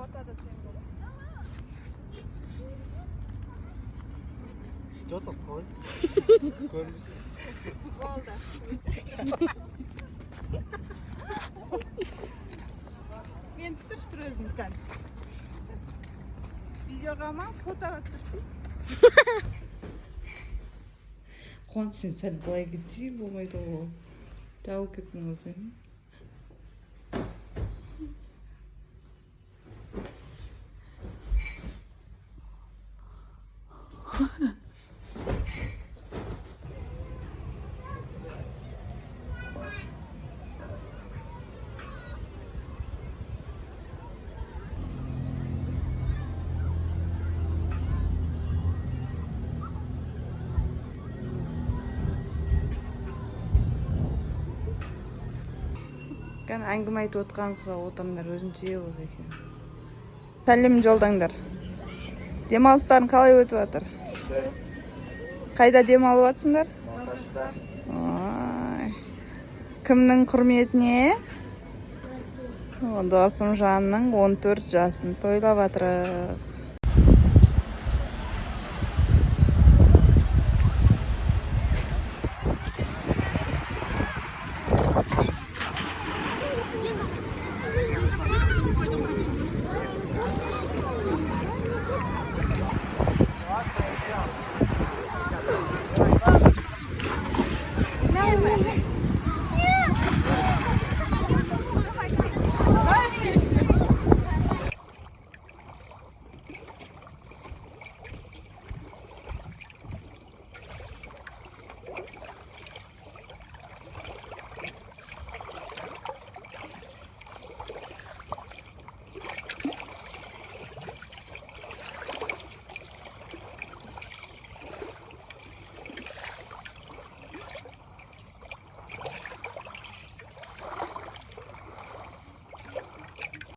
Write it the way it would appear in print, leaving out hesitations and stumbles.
ортада сен болсын. Жотып қой. Көрмесін. Болды. Мен түсірші бір өзім кән. Видеоға ма, фотоға түсірсей? Қуаныш, сен сәл былай кетсей болмайды ол. Жабылып кеттің осы. Кән әңгіме айтып отқан қызға отырыңдар, өзінше болды екен. Сәлем жолдаңдар. Демалыстарың қалай өтіп жатыр? Қайда демалып жатсыңдар? Балхашта. Кімнің құрметіне? Досым Жанның 14 жасын тойлап жатыр.